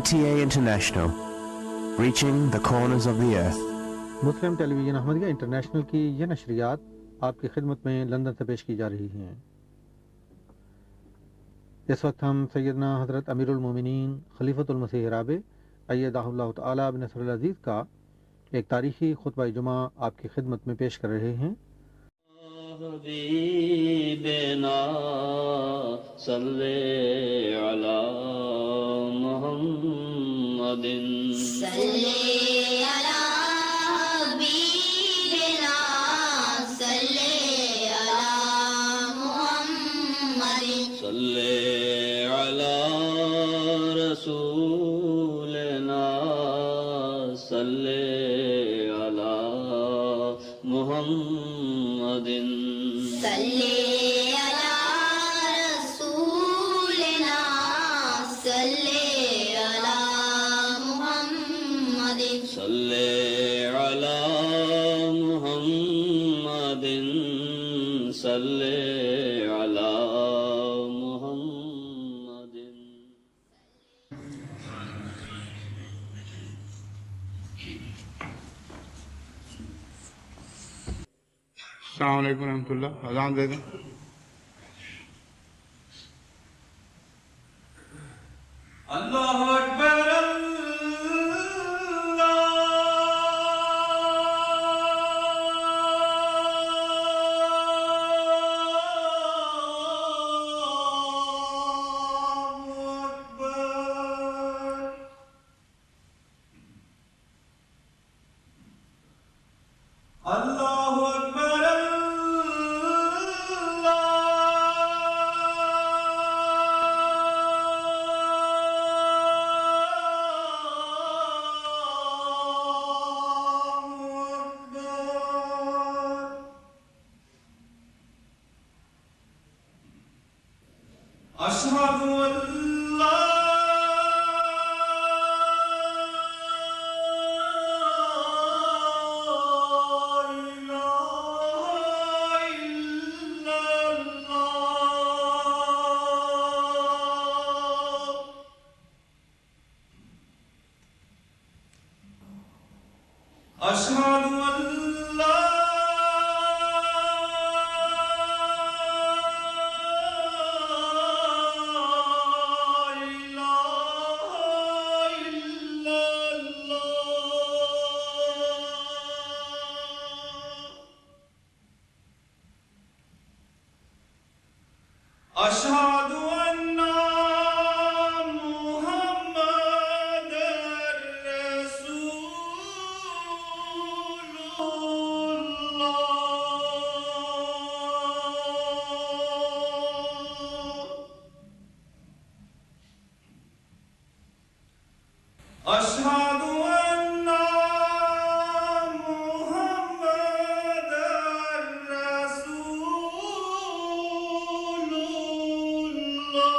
NTA International, reaching the corners of the earth. مسلم television Ahmadiyya International کی یہ نشریات آپ کی خدمت میں لندن سے پیش کی جا رہی ہیں۔ اس وقت ہم سیدنا حضرت امیر المومنین خلیفۃ المسیح رابع ایدہ اللہ تعالی بنصر العزیز کا ایک تاریخی خطبہ جمعہ آپ کی خدمت میں پیش کر رہے ہیں۔ حبیبنا صلی علی محمد صلی علی حبیبنا صلی علی محمد صلی علی رسولنا صلی علی محمد صلی علی رسولنا صلی علی محمد صلی علی محمد صلی علی محمد۔ السلام علیکم ورحمۃ اللہ۔ اذان دے دیں۔ اللہ اکبر اللہ اکبر اشہد ان لا اشہد ان لا الہ الا اللہ اشہد ان محمد رسول اللہ اشہد ان محمد رسول اللہ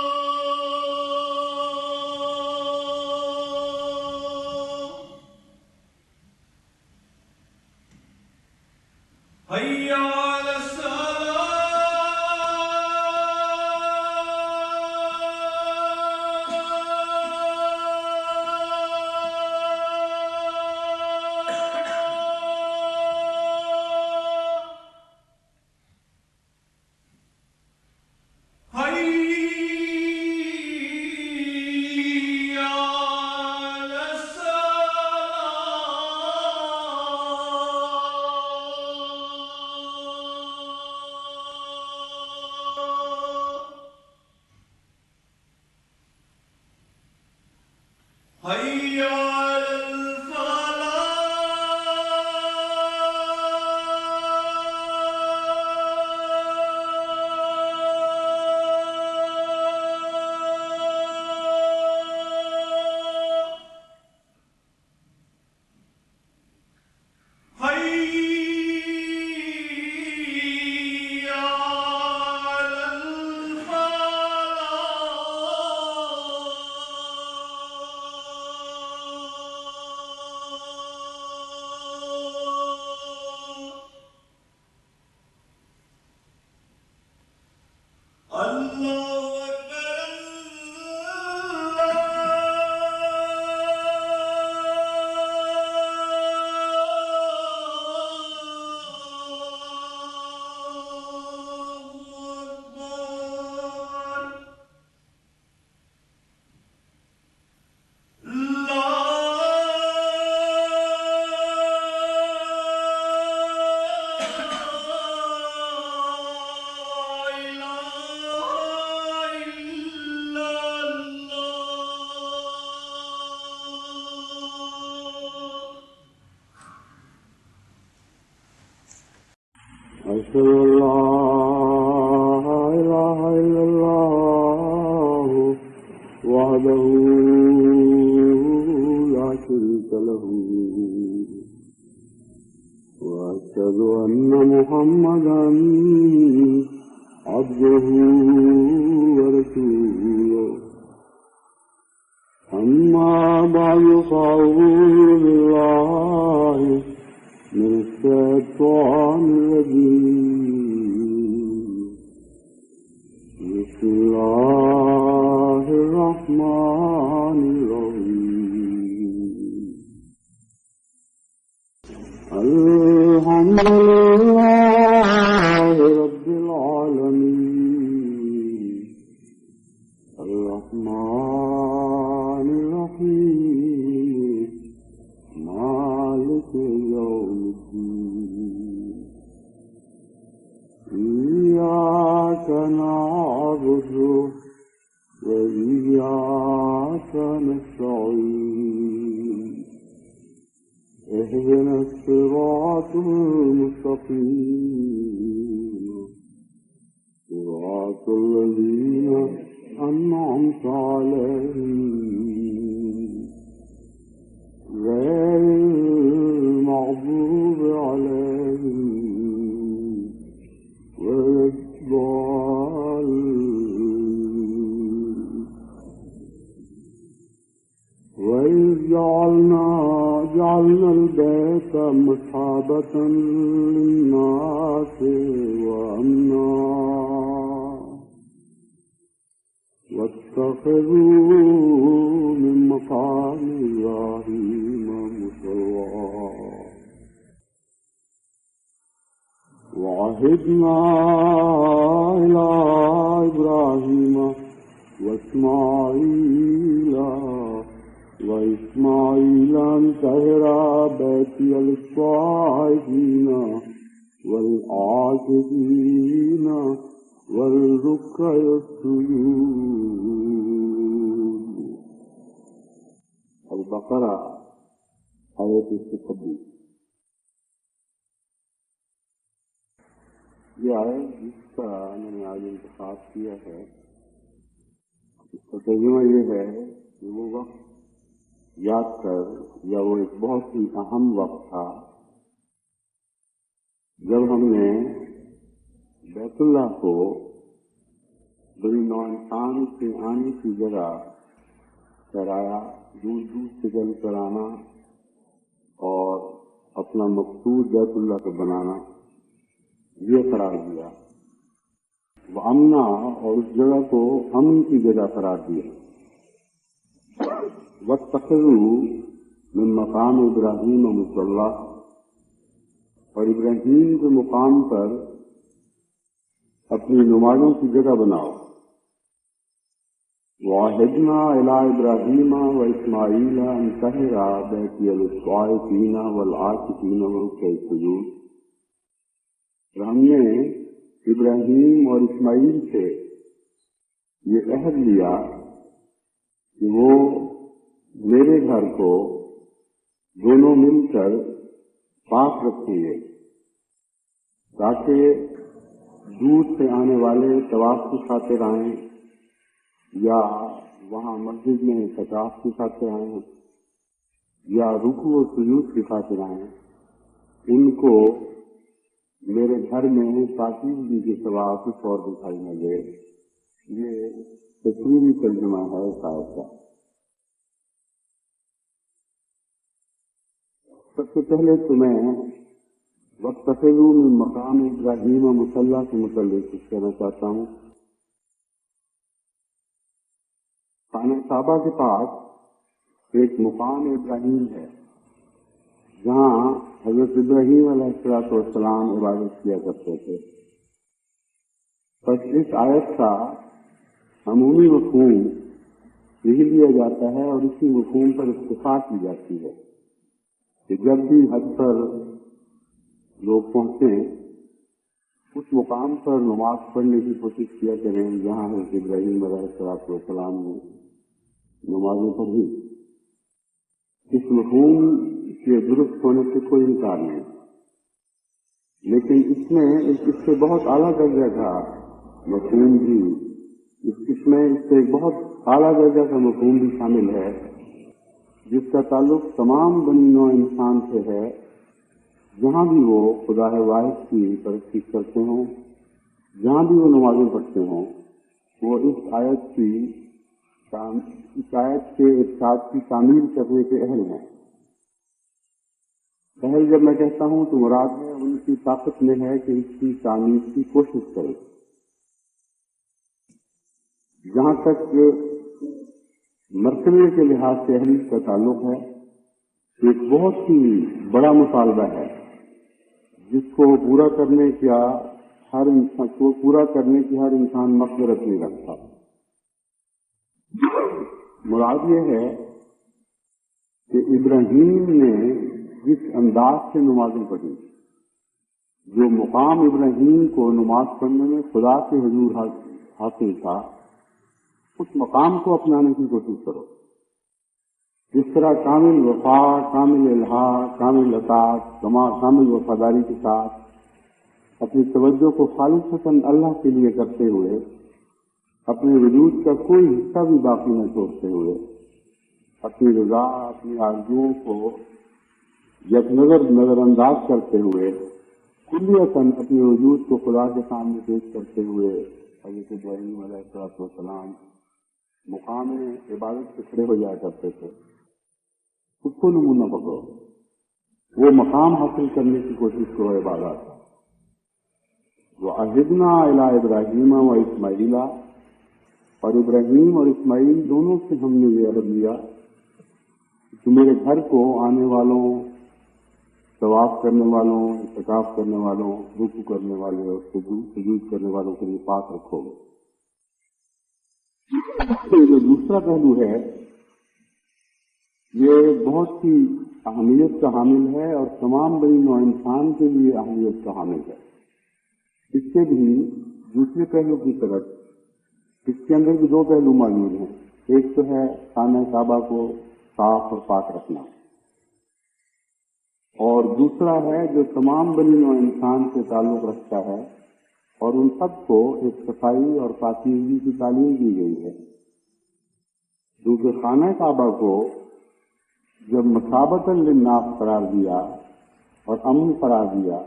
حی علی الصلاۃ حی علی الصلاۃ أشهد أن لا إله إلا الله وحده لا شريك له وأشهد أن محمدا عبده ورسوله أما بعد فأعوذ بالله من الشيطان الرجيم بسم الله الرحمن الرحيم الحمد لله رب العالمين الرحمن الرحيم مالك يوم الدين إياك نعبد وإياك نستعين اهدنا الصراط المستقيم صراط الذين أنعمت عليهم غير المغضوب عليهم ولا الضالين وإذ جعلنا البيت مثابة للناس وأمنا واتخذوا من مقام إبراهيم مصلى وعهدنا إلى إبراهيم وإسماعيل أن طهر بيتي للطائفين والعاكفين والركع السجود. البقرہ آیت 126. یہ آیت جس کا میں نے آج انتخاب کیا ہے اس کا ترجمہ یہ ہے کہ وہ وقت یاد کر یا وہ ایک بہت ہی اہم وقت تھا جب ہم نے بیت اللہ کو بڑی نو انسان سے آنے کی جگہ ٹھہرایا، دور دور سے چل کر آنا اور اپنا مقصود بیت اللہ کو بنانا یہ قرار دیا، وہ امنا اور اس جگہ کو امن کی جگہ قرار دیا. واتخذوا من مقام ابراہیم مصلی، اور ابراہیم کے مقام پر اپنی نمازوں کی جگہ بناؤ. وعہدنا الی ابراہیم واسماعیل ان طہرا بیتی للطائفین والعاکفین والرکع السجود. اور ہم نے ابراہیم اور اسماعیل سے یہ عہد لیا کہ وہ میرے گھر کو دونوں مل کر پاک رکھیں گے تاکہ دور سے آنے والے طواف کی خاطر آئیں یا وہاں مسجد میں اعتکاف کی خاطر آئیں یا رکوع و سجود کی خاطر آئیں، ان کو میرے گھر میں پاکیزگی کے سوا کچھ اور دکھائی نہ دے. یہ تصویری ترجمہ ہے اس آیت کا. سب سے پہلے تو میں واتخذوا من مقام ابراہیم مصلی کے متعلق کچھ کہنا چاہتا ہوں. خانہ کعبہ کے پاس ایک مقام ابراہیم ہے جہاں حضرت ابراہیم علیہ السلام عبادت کیا کرتے تھے. بس اس آیت کا عمومی مفہوم یہی لیا جاتا ہے اور اسی مفہوم پر اتفاق کی جاتی ہے کہ جب بھی حج پر لوگ پہنچیں اس مقام پر نماز پڑھنے کی کوشش کیا کریں جہاں حضرت ابراہیم علیہ السلام نے نمازیں پڑھی. اس مفہوم کے درست ہونے سے کوئی انکار نہیں، لیکن اس میں اس سے بہت اعلیٰ درجہ کا مفہوم بھی، اس میں اس سے ایک بہت اعلیٰ درجہ کا مفہوم بھی شامل ہے، جس کا تعلق تمام بنی نوع انسان سے ہے، جہاں بھی وہ خدا واحد کی پرستش کرتے ہوں، جہاں بھی وہ نمازیں پڑھتے ہوں، وہ اس آیت کے ارشاد کی تعمیر کرنے کے اہل ہیں۔ اہل جب میں کہتا ہوں تو مراد ہے ان کی طاقت میں ہے کہ اس کی تعمیر کی کوشش کرے۔ جہاں تک مرتبے کے لحاظ سے اہلیت کا تعلق ہے، ایک بہت ہی بڑا مطالبہ ہے جس کو پورا کرنے کی ہر انسان مقدرت نہیں رکھتا۔ مراد یہ ہے کہ ابراہیم نے جس انداز سے نمازیں پڑھی، جو مقام ابراہیم کو نماز پڑھنے میں خدا کے حضور حاصل تھا، اس مقام کو اپنانے کی کوشش کرو۔ جس طرح کامل وفا، کامل الحاق، کامل اطاعت، کامل وفاداری کے ساتھ اپنی توجہ کو خالصتاً اللہ کے لیے کرتے ہوئے، اپنے وجود کا کوئی حصہ بھی باقی نہ چھوڑتے ہوئے، اپنی رضا، اپنی آرزوؤں کو یک نظر انداز کرتے ہوئے، کلیتاً اپنے وجود کو خدا کے سامنے پیش کرتے ہوئے حضرت ابراہیم علیہ السلام مقام عبادت سے کھڑے ہو جایا کرتے تھے۔ اس کو نمونہ پکڑو، وہ مقام حاصل کرنے کی کوشش کرو عبادت۔ وَعَهِدْنَا إِلَىٰ إِبْرَاهِيمَ وَإِسْمَاعِيلَ، اور ابراہیم اور اسماعیل دونوں سے ہم نے یہ عہد لیا کہ میرے گھر کو آنے والوں، طواف کرنے والوں، اعتکاف کرنے والوں، رکوع کرنے والے اور سجود کرنے والوں کے لیے پاک رکھو گے۔ جو دوسرا پہلو ہے یہ بہت ہی اہمیت کا حامل ہے اور تمام بنی نوع انسان کے لیے اہمیت کا حامل ہے۔ اس سے بھی دوسرے پہلو کی طرف اس کے اندر بھی دو پہلو موجود ہیں۔ ایک تو ہے خانہ کعبہ کو صاف اور پاک رکھنا، اور دوسرا ہے جو تمام بنی نوع انسان سے تعلق رکھتا ہے، اور ان سب کو ایک صفائی اور پاکیزگی کی تعلیم دی گئی ہے۔ کیونکہ خانہ کعبہ کو جب مثابۃ للناس قرار دیا اور امن قرار دیا،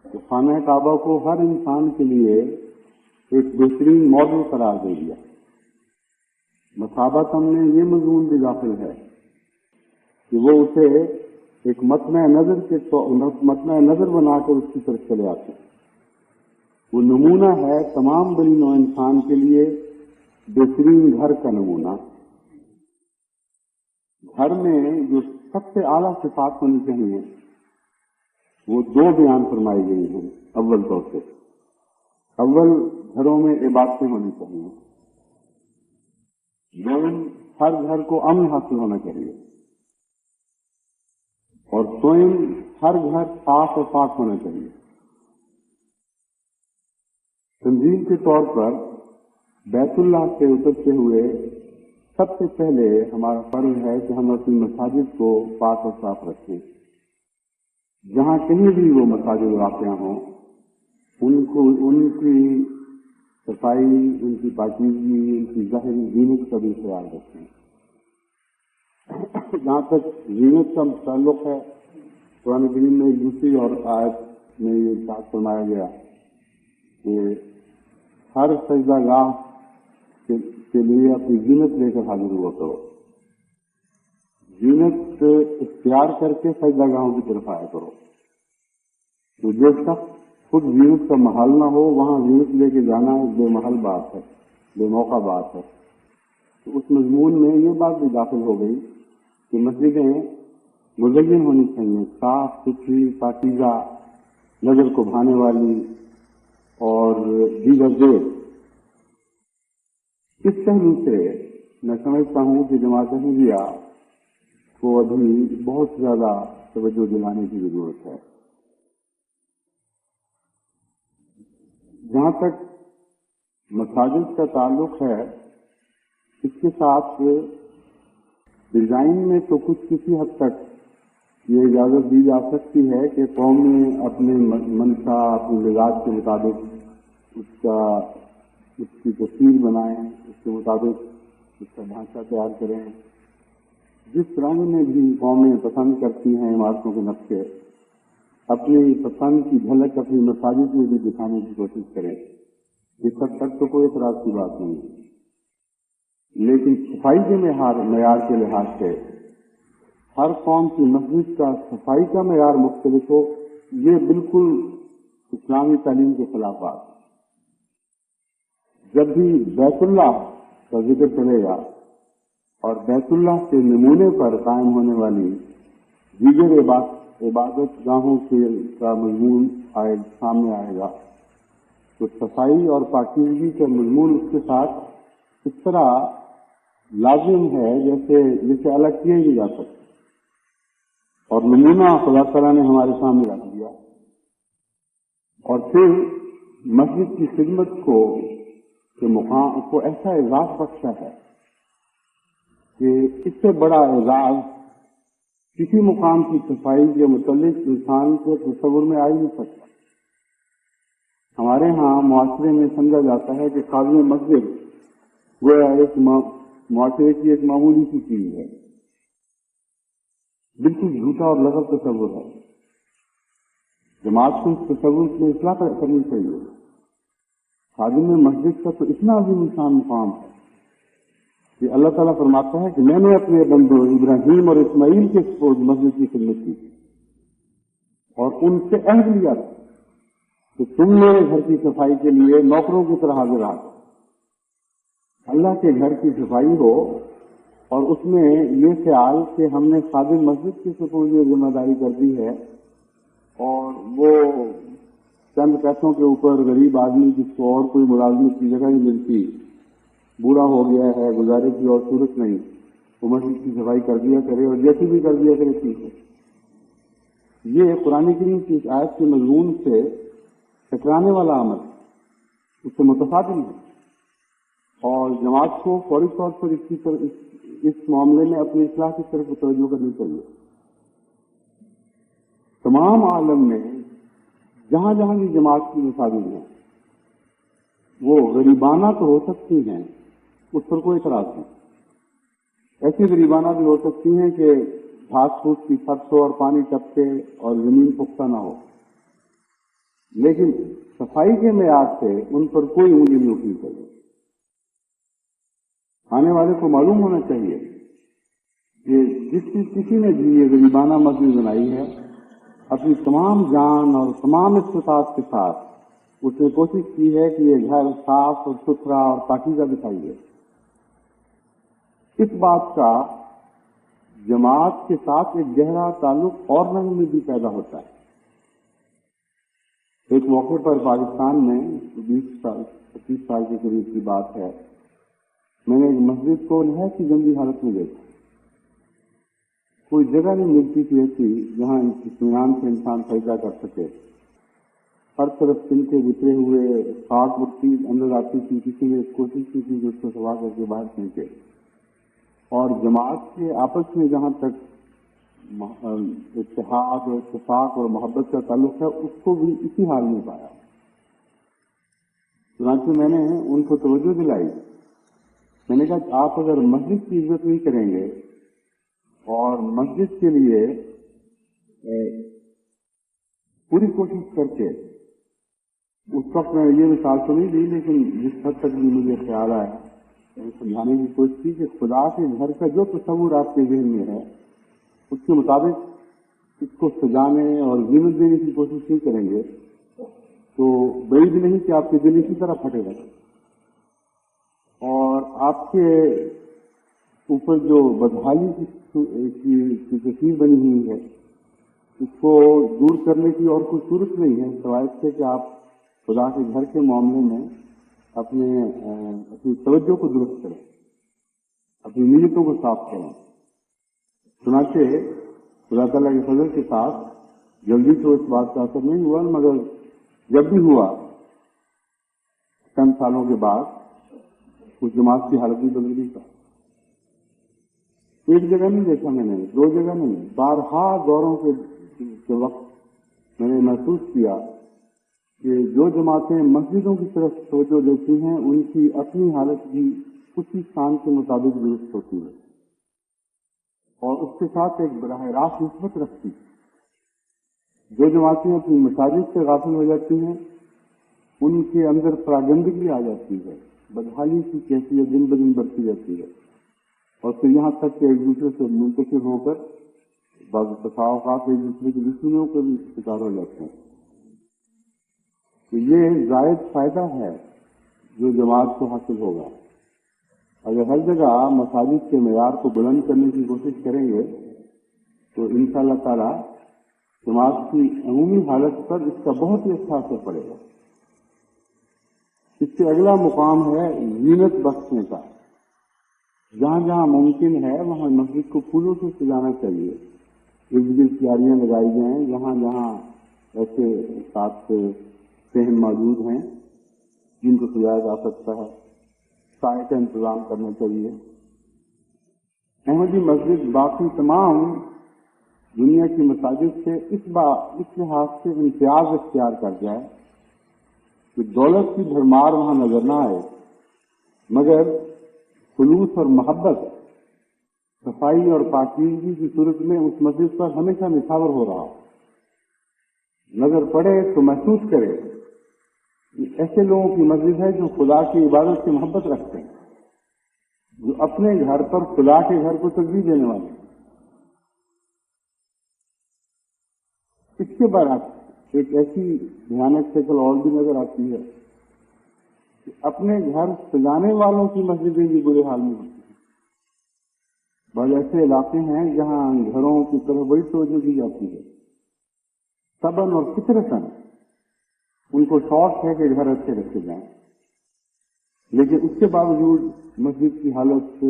تو خانہ کعبہ کو ہر انسان کے لیے ایک بہترین ماڈل قرار دے دیا۔ مثابت ہم نے یہ مضمون بھی داخل ہے کہ وہ اسے ایک مطمع نظر بنا کر اس کی طرف چلے آتے ہیں۔ وہ نمونہ ہے تمام بنی نوع انسان کے لیے بہترین گھر کا نمونہ۔ گھر میں جو سب سے اعلیٰ صفات ہونی چاہیے وہ دو بیان فرمائی گئی ہیں۔ اول طور سے اول گھروں میں عبادتیں ہونی چاہیے، دوم ہر گھر کو امن حاصل ہونا چاہیے، اور دوم ہر گھر صاف اور پاک ہونا چاہیے۔ تنظیم کے طور پر بیت اللہ سے اترتے ہوئے سب سے پہلے ہمارا فرض ہے کہ ہم اپنی مساجد کو پاک اور صاف رکھیں۔ جہاں کہیں بھی وہ مساجد واقع ہوں ان کی صفائی، ان کی پاکیزگی، ان کی ظاہری زینت کا بھی خیال رکھیں۔ جہاں تک زینت کا تعلق ہے، قرآن کریم میں ایک دوسری اور آیت میں یہ ارشاد فرمایا گیا کہ ہر سجدہ گاہ کے لیے اپنی زینت لے کر حاضر ہوا کرو۔ زینت اختیار کر کے سجدہ گاہوں کی طرف آیا کرو۔ تو جو شخص خود زینت کا محل نہ ہو، وہاں زینت لے کے جانا ایک بے محل بات ہے، بے موقع بات ہے۔ تو اس مضمون میں یہ بات بھی داخل ہو گئی کہ مسجدیں مزین ہونی چاہیے، صاف ستھری، پاکیزہ، نظر کو بھانے والی اور دیگر دیر۔ اس پہلو سے میں سمجھتا ہوں کہ جماعت احمدیہ کو ابھی بہت زیادہ توجہ دلانے کی ضرورت ہے۔ جہاں تک مساجد کا تعلق ہے، اس کے ساتھ ڈیزائن میں تو کچھ کسی حد تک یہ اجازت دی جا سکتی ہے کہ قومیں اپنے منشا اپنے مزاج کے مطابق اس کی تصویر بنائیں، اس کے مطابق اس کا ڈھانچہ تیار کریں. جس رنگ میں بھی قومیں پسند کرتی ہیں عمارتوں کے نقشے، اپنی پسند کی جھلک اپنی مساجد میں بھی دکھانے کی کوشش کریں. اس حد تک تو کوئی اعتراض کی بات نہیں ہے. لیکن صفائی کے معیار کے لحاظ سے ہر قوم کی مسجد کا صفائی کا معیار مختلف ہو، یہ بالکل اسلامی تعلیم کے خلاف بات. جب بھی بیت اللہ کا ذکر چلے گا اور بیت اللہ کے نمونے پر قائم ہونے والی دیگر عبادت گاہوں کا مضمون سامنے آئے گا تو صفائی اور پاکیزگی کا مضمون اس کے ساتھ اس طرح لازم ہے جیسے الگ کیا ہی جا سکتا. اور نمونہ خدا تعالیٰ نے ہمارے سامنے رکھ دیا. اور پھر مسجد کی خدمت کے مقام کو ایسا اعزاز بخشا ہے کہ اس سے بڑا اعزاز کسی مقام کی صفائی کے متعلق انسان کے تصور میں آ ہی نہیں سکتا. ہمارے ہاں معاشرے میں سمجھا جاتا ہے کہ خادم مسجد وہ ایک معاشرے کی ایک معمولی سی چیز ہے. بالکل جھوٹا اور لغو تصور ہے. جماعت کو اس تصور کی اصلاح کرنی چاہیے. خادم مسجد کا تو اتنا عظیم انسان مقام ہے کہ اللہ تعالیٰ فرماتا ہے کہ میں نے اپنے بندوں ابراہیم اور اسماعیل کے مسجد کی خدمت کی اور ان سے عہد لیا تھا کہ تم میرے گھر کی صفائی کے لیے نوکروں کی طرح حاضر رہا. اللہ کے گھر کی صفائی ہو اور اس میں یہ خیال کہ ہم نے خادم مسجد کی سپرد ذمہ داری کر دی ہے اور وہ چند پیسوں کے اوپر غریب آدمی جس کو اور کوئی ملازمت کی جگہ نہیں ملتی، بوڑھا ہو گیا ہے، گزارے کی اور صورت نہیں، وہ مسجد کی صفائی کر دیا کرے اور جیسی بھی کر دیا کرے ٹھیک ہے. یہ قرآن کریم کی اس آیت کے مضمون سے ٹکرانے والا عمل اس سے متفادل ہے. اور جماعت کو فوری طور پر اس معاملے میں اپنی اصلاح کی طرف توجہ کرنی چاہیے. تمام عالم میں جہاں جہاں بھی جماعت کی مساجد ہیں وہ غریبانہ تو ہو سکتی ہیں، اس پر کوئی اعتراض نہیں. ایسی غریبانہ بھی ہو سکتی ہیں کہ گھاس پھوس کی چھت ہو اور پانی ٹپکے اور زمین پختہ نہ ہو، لیکن صفائی کے معیار سے ان پر کوئی انگلی نہیں اٹھنی چاہیے. آنے والے کو معلوم ہونا چاہیے کہ کسی نے بھی یہ غریبانہ مسجد بنائی ہے، اپنی تمام جان اور تمام استطاعت کے ساتھ اس نے کوشش کی ہے کہ یہ گھر صاف اور ستھرا اور پاکیزہ دکھائی دے. اس بات کا جماعت کے ساتھ ایک گہرا تعلق اور رنگ میں بھی پیدا ہوتا ہے. ایک موقع پر پاکستان میں 25 سال کے قریب کی بات ہے، میں نے ایک مسجد کو نہایت ہی گندی حالت میں دیکھا. کوئی جگہ نہیں ملتی تھی ایسی جہاں اطمینان سے انسان سجدہ کر سکے. ہر طرف تنکے بکھرے ہوئے خاک مٹی اندر آتی تھی. کسی نے کوشش کی تھی کہ اس کو صفا کر کے باہر پھینکے. اور جماعت کے آپس میں جہاں تک اتحاد اور اتفاق اور محبت کا تعلق ہے اس کو بھی اسی حال میں پایا. چنانچہ میں نے ان کو توجہ دلائی. میں نے کہا کہ آپ اگر مسجد کی عزت نہیں کریں گے اور مسجد کے لیے پوری کوشش کر کے، اس وقت میں یہ مثال تو نہیں دی لیکن جس حد تک بھی مجھے خیال آیا میں نے سمجھانے کی کوشش کی کہ خدا کے گھر کا جو تصور آپ کے ذہن میں ہے اس کے مطابق اس کو سجانے اور زینت دینے کی کوشش نہیں کریں گے تو بعید نہیں کہ آپ کے دل اسی طرح پھٹے گا اور آپ کے اوپر جو بدحالی کی تصویر بنی ہوئی ہے اس کو دور کرنے کی اور کوئی صورت نہیں ہے سوائے سے کہ آپ خدا کے گھر کے معاملے میں اپنی توجہ کو درست کریں، اپنی نیتوں کو صاف کریں. چنانچہ خدا تعالیٰ کے فضل کے ساتھ جلدی تو اس بات کا اثر نہیں ہوا، مگر جب بھی ہوا چند سالوں کے بعد اس جماعت کی حالت بھی بدل گئی. ایک جگہ نہیں دیکھا میں نے، دو جگہ نہیں، بارہا دوروں کے وقت میں نے محسوس کیا کہ جو جماعتیں مسجدوں کی طرف توجہ دیتی ہیں ان کی اپنی حالت بھی اسی شان کے مطابق درست ہوتی ہے اور اس کے ساتھ ایک براہ راست نسبت رکھتی ہے۔ جو جماعتیں اپنی مساجد سے غافل ہو جاتی ہیں ان کے اندر پراگندگی آ جاتی ہے، بدحالی کی کیفیت دن بدن بڑھتی جاتی ہے اور پھر یہاں تک کہ ایک دوسرے سے منتشر ہو کر بعض اوقات ایک دوسرے کی دشمنیوں کے بھی شکار ہو جاتے ہیں۔ تو یہ زائد فائدہ ہے جو جماعت کو حاصل ہوگا۔ اگر ہر جگہ مساجد کے معیار کو بلند کرنے کی کوشش کریں گے تو انشاءاللہ تعالی جماعت کی عمومی حالت پر اس کا بہت ہی اچھا اثر پڑے گا۔ اس سے اگلا مقام ہے زینت بخشنے کا۔ جہاں جہاں ممکن ہے وہاں مسجد کو پھولوں سے سجانا چاہیے، ارد گرد کیاریاں لگائی جائیں، جہاں جہاں ایسے ساتھ صحن موجود ہیں جن کو سجایا جا سکتا ہے سائے کا انتظام کرنا چاہیے۔ احمدی مسجد باقی تمام دنیا کی مساجد سے اس لحاظ سے امتیاز اختیار کر جائے کہ دولت کی بھرمار وہاں نظر نہ آئے، مگر خلوص اور محبت، صفائی اور پاکیزگی کی صورت میں اس مسجد پر ہمیشہ نچھاور ہو رہا ہو۔ نظر پڑے تو محسوس کرے کہ ایسے لوگوں کی مسجد ہے جو خدا کی عبادت سے محبت رکھتے ہیں، جو اپنے گھر پر خدا کے گھر کو ترجیح دینے والے ہیں۔ اس کے برعکس ایک ایسی بھیانک شکل اور بھی نظر آتی ہے کہ اپنے گھر سجانے والوں کی مسجدیں بھی برے حال میں ہوتی ہیں۔ بعض ایسے علاقے ہیں جہاں گھروں کی طرف بڑی توجہ دی جاتی ہے، سبن اور فطرتاً ان کو شوق ہے کہ گھر اچھے رکھے جائیں، لیکن اس کے باوجود مسجد کی حالت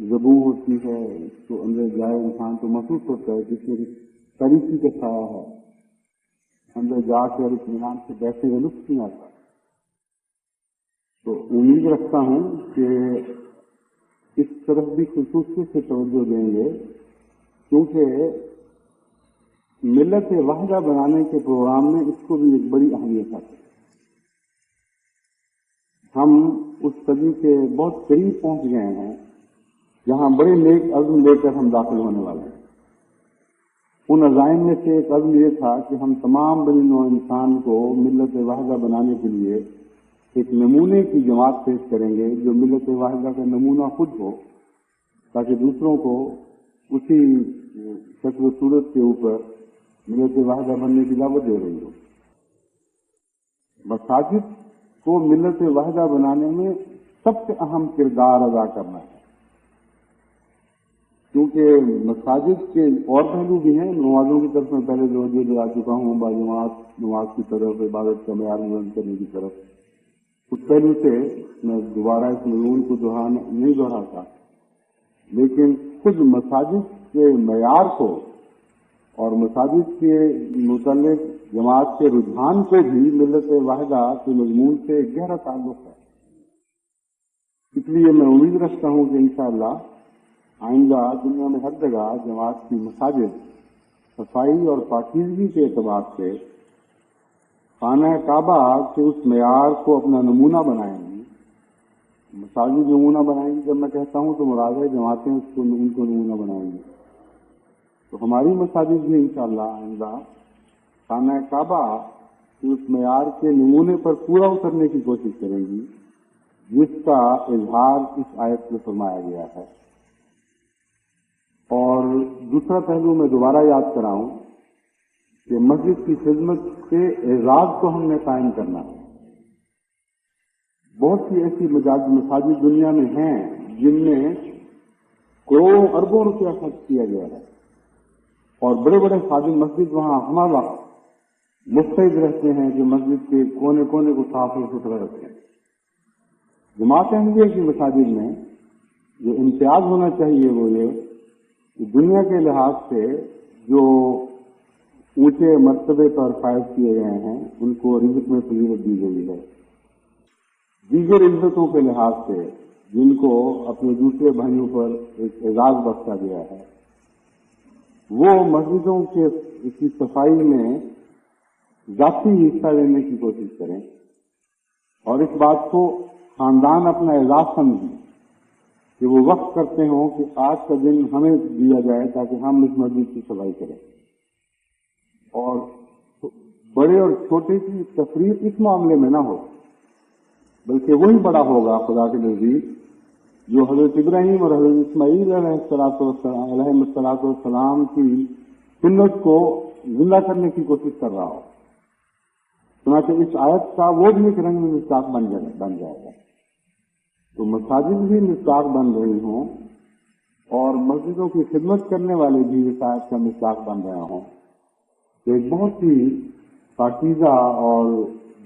زبوں ہوتی ہے۔ اس کو اندر جائے انسان تو محسوس ہوتا ہے کہ اس میں تاریخی کا سایہ ہے، اندر جا کے اور اطمینان سے بیٹھنے کا لطف نہیں آتا۔ تو امید رکھتا ہوں کہ اس طرف بھی خصوصی سے توجہ دیں گے، کیونکہ ملت واحدہ بنانے کے پروگرام میں اس کو بھی ایک بڑی اہمیت آتی ہے۔ ہم اس صدی کے بہت قریب پہنچ گئے ہیں جہاں بڑے نیک عزم لے کر ہم داخل ہونے والے ہیں۔ ان عزائم میں سے ایک عزم یہ تھا کہ ہم تمام بنی نوع انسان کو ملت واحدہ بنانے کے لیے ایک نمونے کی جماعت پیش کریں گے جو ملت واحدہ کا نمونہ خود ہو، تاکہ دوسروں کو اسی شکل و صورت کے اوپر ملت واحدہ بننے کی دعوت دے رہی ہو۔ مساجد کو ملت واحدہ بنانے میں سب سے اہم کردار ادا کرنا ہے، کیونکہ مساجد کے اور پہلو بھی ہیں۔ نمازوں کی طرف میں پہلے توجہ دلا چکا ہوں، باجماعت نماز کی طرف، عبادت کا معیار بلند کرنے کی طرف۔ اس پہلو سے میں دوبارہ اس مضمون کو نہیں دہراتا، لیکن خود مساجد کے معیار کو اور مساجد کے متعلق جماعت کے رجحان کو بھی ملت واحدہ کے مضمون سے ایک گہرا تعلق ہے۔ اس لیے میں امید رکھتا ہوں کہ انشاءاللہ آئندہ دنیا میں ہر جگہ جماعت کی مساجد صفائی اور پاکیزگی کے اعتبار سے خانہ کعبہ کے اس معیار کو اپنا نمونہ بنائیں گی۔ مساجد نمونہ بنائیں گی، جب میں کہتا ہوں تو مراد ہے جماعتیں ان کو نمونہ بنائیں گی۔ تو ہماری مساجد بھی انشاءاللہ آئندہ خانہ کعبہ کے اس معیار کے نمونے پر پورا اترنے کی کوشش کریں گی جس کا اظہار اس آیت میں فرمایا گیا ہے۔ اور دوسرا پہلو میں دوبارہ یاد کراؤں کہ مسجد کی خدمت کے اعزاز کو ہم نے قائم کرنا ہے۔ بہت سی ایسی مساجد دنیا میں ہیں جن میں کروڑوں اربوں روپیہ خرچ کیا گیا ہے اور بڑے بڑے خادم مسجد وہاں ہمارا وقت مستعد رہتے ہیں کہ مسجد کے کونے کونے کو صاف اور ستھرا رکھیں۔ جماعت احمدیہ کی مساجد میں جو امتیاز ہونا چاہیے وہ یہ کہ دنیا کے لحاظ سے جو اونچے مرتبے پر فائز کیے گئے ہیں ان کو رزق میں فضیلت دی گئی ہے۔ دیگر عزتوں کے لحاظ سے جن کو اپنے دوسرے بھائیوں پر ایک اعزاز بخشا گیا ہے، وہ مسجدوں کی صفائی میں ذاتی حصہ لینے کی کوشش کریں اور اس بات کو خاندان اپنا اعزاز سمجھیں کہ وہ وقت کرتے ہوں کہ آج کا دن ہمیں دیا جائے تاکہ ہم اس مسجد کی صفائی کریں، اور بڑے اور چھوٹے کی تفریق اس معاملے میں نہ ہو، بلکہ وہی بڑا ہوگا خدا کے نزدیک جو حضرت ابراہیم اور حضرت اسماعیل علیہ السلام کی سنت کو زندہ کرنے کی کوشش کر رہا ہو۔ چنانچہ اس آیت کا وہ بھی ایک رنگ میں مصداق بن جائے گا۔ تو مساجد بھی مصداق بن رہی ہوں اور مسجدوں کی خدمت کرنے والے بھی اس آیت کا مصداق بن رہے ہوں، تو ایک بہت ہی پاکیزہ اور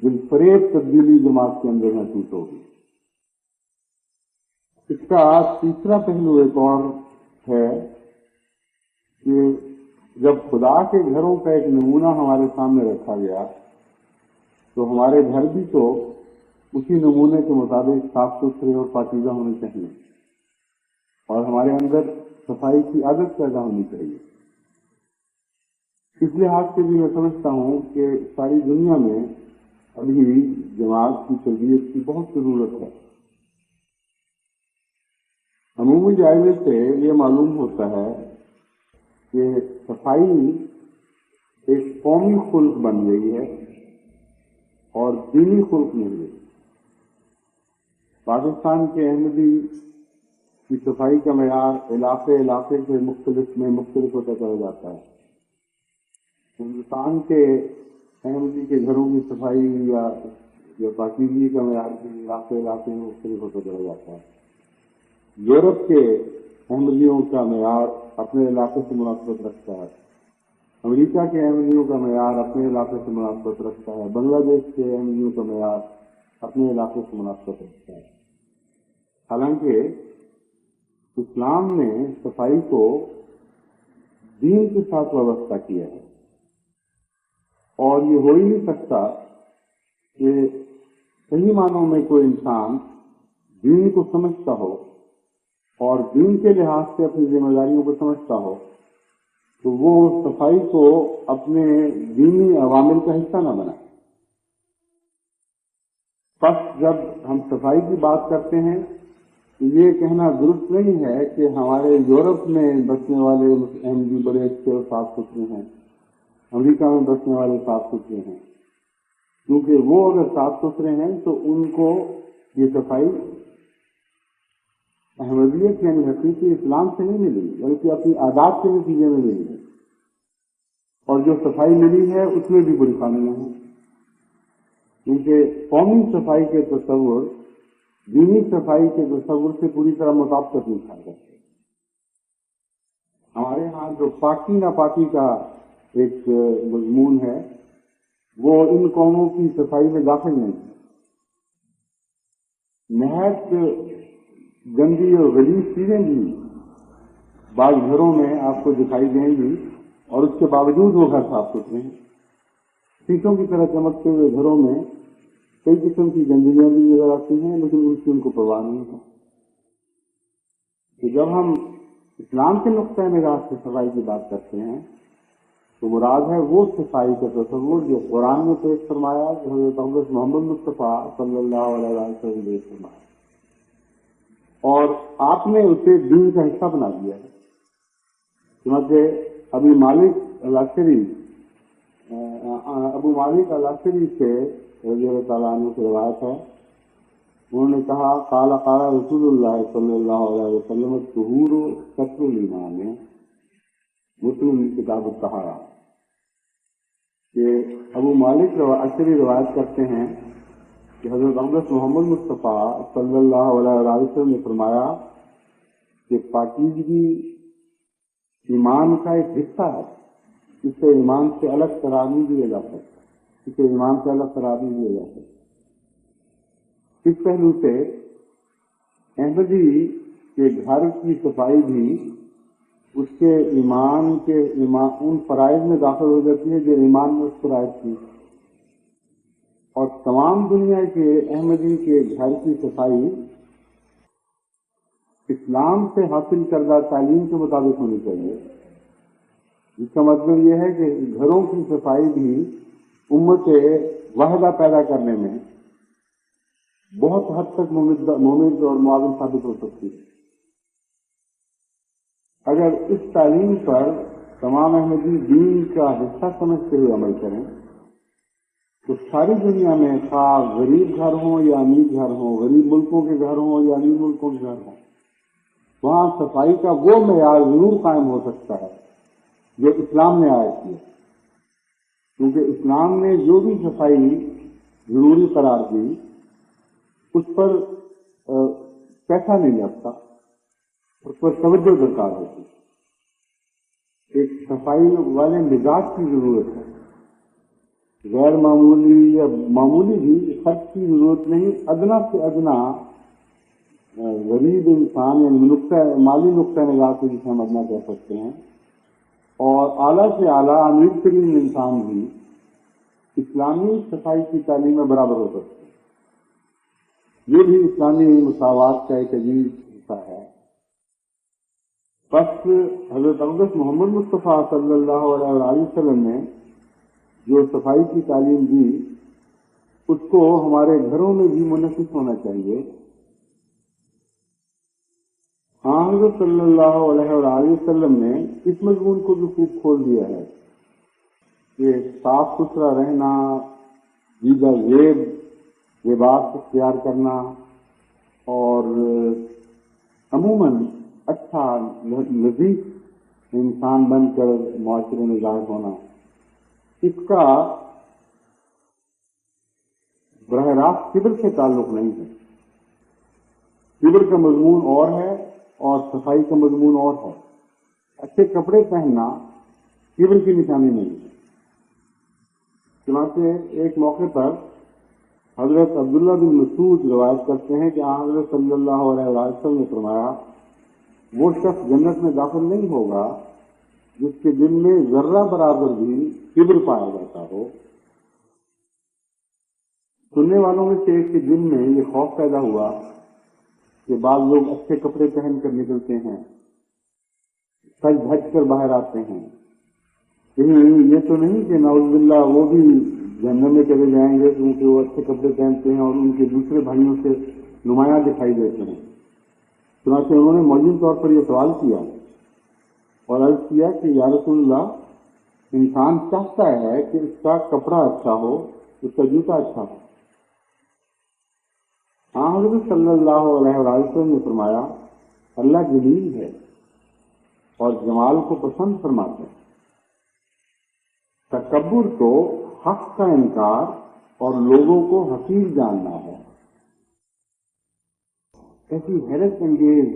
دلفریب تبدیلی جماعت کے اندر محسوس ہوگی۔ اس کا تیسرا پہلو ایک اور ہے کہ جب خدا کے گھروں کا ایک نمونہ ہمارے سامنے رکھا گیا تو ہمارے گھر بھی تو اسی نمونے کے مطابق صاف ستھرے اور پاکیزہ ہونے چاہیے اور ہمارے اندر صفائی کی عادت پیدا ہونی چاہیے۔ اس لحاظ سے بھی میں سمجھتا ہوں کہ ساری دنیا میں ابھی جماعت کی تربیت کی بہت ضرورت ہے۔ عمومی جائزے سے یہ معلوم ہوتا ہے کہ صفائی ایک قومی خلق بن گئی ہے اور دینی خلق نہیں ہے۔ پاکستان کے احمدی کی صفائی کا معیار علاقے سے مختلف ہوتا چلا جاتا ہے۔ ہندوستان کے احمدی کے گھروں کی صفائی یا پاکیزگی کا معیار بھی علاقے میں مختلف ہوتا چلا جاتا ہے۔ یورپ کے احمدیوں کا معیار اپنے علاقے سے مناسبت رکھتا ہے، امریکہ کے احمدیوں کا معیار اپنے علاقے سے مناسبت رکھتا ہے، بنگلہ دیش کے احمدیوں کا معیار اپنے علاقے سے مناسبت رکھتا ہے۔ حالانکہ اسلام نے صفائی کو دین کے ساتھ وابستہ کیا ہے اور یہ ہو ہی نہیں سکتا کہ صحیح معنوں میں کوئی انسان دین کو سمجھتا ہو اور دین کے لحاظ سے اپنی ذمہ داریوں کو سمجھتا ہو تو وہ صفائی کو اپنے دینی عوامل کا حصہ نہ بنائے۔ بس جب ہم صفائی کی بات کرتے ہیں تو یہ کہنا درست نہیں ہے کہ ہمارے یورپ میں بسنے والے احمدی بڑے اچھے اور صاف ستھرے ہیں، امریکہ میں بسنے والے صاف ستھرے ہیں، کیونکہ وہ اگر صاف ستھرے ہیں تو ان کو یہ صفائی احمدیت یعنی حقیقی اسلام سے نہیں ملی بلکہ اپنی عادات کے نتیجے میں ملی ہے، اور جو صفائی ملی ہے اس میں بھی بڑی خامیاں ہیں، کیونکہ قومی صفائی کے تصور دینی صفائی کے تصور سے پوری طرح مطابقت نہیں کھا جاتے۔ ہمارے ہاں جو پاکی ناپاکی کا ایک مضمون ہے وہ ان قوموں کی صفائی میں داخل نہیں ہے۔ نہایت گندی اور غلیظ چیزیں بھی بعض گھروں میں آپ کو دکھائی دیں گی اور اس کے باوجود وہ گھر صاف ستھرے ہیں۔ شیشوں کی طرح چمکتے ہوئے گھروں میں کئی قسم کی گندگیاں بھی نظر آتی ہیں لیکن ان کی ان کو پرواہ نہیں ہے۔ تو جب ہم اسلام کے نقطۂ نگاہ سے صفائی کی بات کرتے ہیں تو مراد ہے وہ صفائی کا تصور جو قرآن میں پیش فرمایا، جو حضرت محمد مصطفیٰ صلی اللہ علیہ وسلم نے فرمایا، اور آپ نے اسے دین کا حصہ بنا دیا ہے۔ چنانچہ ابو مالک الاشعری سے رضی اللہ تعالیٰ عنہ سے روایت ہے، انہوں نے کہا قال رسول اللہ صلی اللہ علیہ وسلم الطہور شطر الایمان، مسلم کتاب الطہارہ، کہ ابو مالک الاشعری روایت کرتے ہیں کہ حضرت محمد مصطفیٰ صلی اللہ علیہ وسلم نے فرمایا کہ پاکیزگی ایمان کا ایک حصہ ہے، اس سے ایمان سے الگ قرار نہیں دیا جا سکتا، اسے ایمان سے الگ قرار نہیں دیا جا سکتا۔ اس پہلو سے احمدی کے گھر کی صفائی بھی اس کے ایمان ان فرائض میں داخل ہو جاتی ہے جو ایمان میں اس فرائض کی، اور تمام دنیا کے احمدی کے گھر کی صفائی اسلام سے حاصل کردہ تعلیم کے مطابق ہونی چاہیے، جس کا مطلب یہ ہے کہ گھروں کی صفائی بھی امت واحدہ پیدا کرنے میں بہت حد تک ممد اور معاون ثابت ہو سکتی ہے۔ اگر اس تعلیم پر تمام احمدی دین کا حصہ سمجھتے ہوئے عمل کریں تو ساری دنیا میں خواہ غریب گھر ہوں یا امیر گھر ہوں، غریب ملکوں کے گھر ہوں یا امیر ملکوں کے گھر ہوں، وہاں صفائی کا وہ معیار ضرور قائم ہو سکتا ہے جو اسلام نے عائد کیا، کیونکہ اسلام نے جو بھی صفائی ضروری قرار دی اس پر پیسہ نہیں لگتا، اس پر توجہ درکار ہوتی۔ ایک صفائی والے مزاج کی ضرورت ہے، غیر معمولی یا معمولی بھی خرچ کی ضرورت نہیں، ادنا سے ادنا غریب انسان یعنی مالی نقطۂ نگاہ سے جسے ہم ادنا کہہ سکتے ہیں، اور اعلیٰ سے اعلیٰ امیر ترین انسان بھی اسلامی صفائی کی تعلیم میں برابر ہو سکتے ہیں۔ یہ بھی اسلامی مساوات کا ایک عجیب حصہ ہے۔ بس حضرت اقدس محمد مصطفیٰ صلی اللہ علیہ وسلم نے جو صفائی کی تعلیم دی اس کو ہمارے گھروں میں بھی منعکس ہونا چاہیے۔ ہاں حضرت صلی اللہ علیہ وسلم نے اس مضمون کو بھی خوب کھول دیا ہے کہ صاف ستھرا رہنا، دیگر زیب لباس اختیار کرنا اور عموماً اچھا لذیذ انسان بن کر معاشرے میں ظاہر ہونا، اس کا براہ راست کبر سے تعلق نہیں ہے۔ کبر کا مضمون اور ہے اور صفائی کا مضمون اور ہے۔ اچھے کپڑے پہننا کبر کی نشانی نہیں ہے۔ چنانچہ ایک موقع پر حضرت عبداللہ بن مسعود روایت کرتے ہیں کہ حضرت صلی اللہ علیہ وسلم نے فرمایا، وہ شخص جنت میں داخل نہیں ہوگا جس کے دل میں ذرہ برابر بھی کبر پایا جاتا ہو۔ سننے والوں میں سے ایک کے دل میں یہ خوف پیدا ہوا کہ بعض لوگ اچھے کپڑے پہن کر نکلتے ہیں، سج دھج کر باہر آتے ہیں، یہ تو نہیں کہ نعوذ باللہ وہ بھی جہنم میں چلے جائیں گے کیونکہ وہ اچھے کپڑے پہنتے ہیں اور ان کے دوسرے بھائیوں سے نمایاں دکھائی دیتے ہیں۔ چنانچہ انہوں نے موجود طور پر یہ سوال کیا اور عرض کیا کہ یا رسول اللہ، انسان چاہتا ہے کہ اس کا کپڑا اچھا ہو، اس کا جوتا اچھا ہو۔ ہاں حضرت صلی اللہ علیہ وسلم نے فرمایا، اللہ جلیل ہے اور جمال کو پسند فرماتے ہیں۔ تکبر تو حق کا انکار اور لوگوں کو حقیر جاننا ہے۔ ایسی حیرت انگیز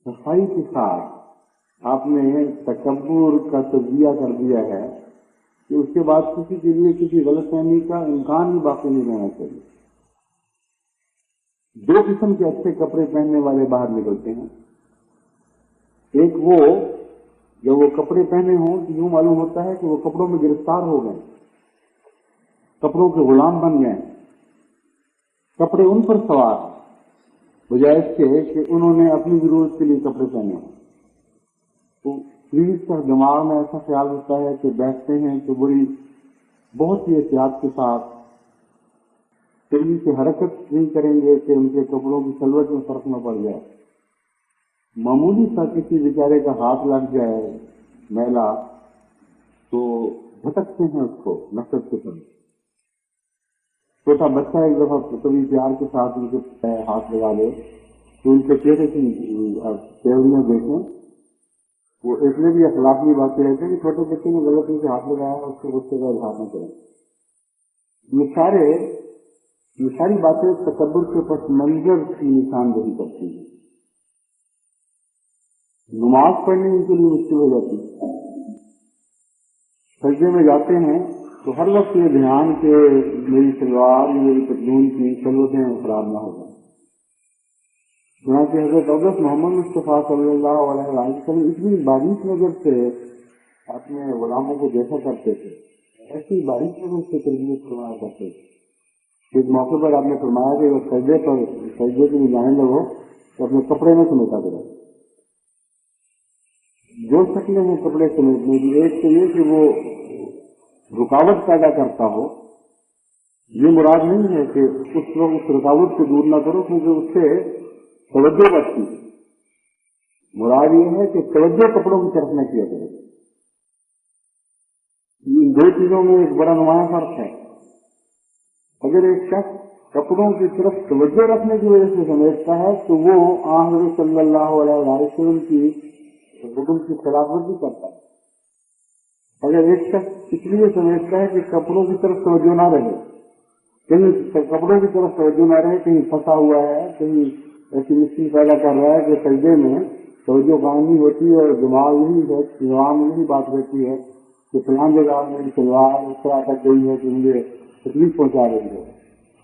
صفائی کے ساتھ آپ نے تکبر کا تجزیہ کر دیا ہے کہ اس کے بعد کسی کے لیے کسی غلط فہمی کا امکان بھی باقی نہیں رہنا چاہیے۔ دو قسم کے اچھے کپڑے پہننے والے باہر نکلتے ہیں، ایک وہ جب وہ کپڑے پہنے ہوں تو یوں معلوم ہوتا ہے کہ وہ کپڑوں میں گرفتار ہو گئے، کپڑوں کے غلام بن گئے، کپڑے ان پر سوار بجائے اس کے کہ انہوں نے اپنی ضرورت کے لیے کپڑے پہنے ہیں۔ تو پلیز کا دماغ میں ایسا خیال ہوتا ہے کہ بیٹھتے ہیں تو بہت ہی احتیاط کے ساتھ تیزی سے حرکت نہیں کریں گے کہ ان کے کپڑوں کی سلوٹ میں فرق نہ پڑ جائے۔ معمولی سا کسی بیچارے کا ہاتھ لگ جائے میلا تو بھٹکتے ہیں اس کو نفرت کے ساتھ۔ چھوٹا بچہ ایک دفعہ کبھی پیار کے ساتھ ان کے ہاتھ لگا لے تو ان کے چہرے کی پیرویاں دیکھیں، وہ اتنے بھی اخلاقی باتیں رہتے ہیں کہ چھوٹے بچے نے غلطی سے ہاتھ لگایا اس کے غصے کا اظہار نہ کریں۔ یہ ساری باتیں تکبر کے پس منظر کی نشاندہی کرتی ہیں۔ نماز پڑھنے کے لیے مشکل ہو جاتی ہے، سجدے میں جاتے ہیں تو ہر وقت یہ دھیان کہ میری سلوار میری پتلون کی سلوٹیں خراب نہ ہو جائیں۔ چنانچہ حضرت اقدس محمد مصطفیٰ صلی اللہ علیہ وسلم اتنی باریک نظر سے اپنے غلاموں کو دیکھا کرتے تھے، ایسی باریک نظر سے تربیت کروایا کرتے تھے اس موقع پر آپ نے فرمایا کہ جب سجدے کے لیے جانے لگو تو اپنے کپڑے میں سمیٹا کرو. دو شکلیں ہیں کپڑے سمیٹنے کی. ایک تو یہ کہ وہ رکاوٹ پیدا کرتا ہو. یہ مراد نہیں ہے کہ اس وقت اس رکاوٹ کو دور نہ کرو کیونکہ اس سے توجہ بڑھتی ہے. مراد یہ ہے کہ توجہ کپڑوں کی طرف نہ کیا کرے. ان دو چیزوں میں ایک بڑا نمایاں فرق ہے. اگر ایک شخص کپڑوں کی طرف توجہ رکھنے کی وجہ سے سمجھتا ہے تو وہ حضرت صلی اللہ علیہ وسلم کی حکم کی خلاف ورزی کرتا ہے. اگر ایک شخص اس لیے سمجھتا ہے کہ کپڑوں کی طرف توجہ نہ رہے, کہیں کپڑوں کی طرف توجہ نہ رہے, کہیں پھنسا ہوا ہے, کہیں ایسی مشکل پیدا کر رہا ہے کہ سجدے میں توجہ قائم نہیں ہوتی اور دماغ یہی بات رہتی ہے کہ فلاں جگہ میری تلوار اس طرح اٹک گئی ہے کہ مجھے تکلیف پہنچا رہی ہے,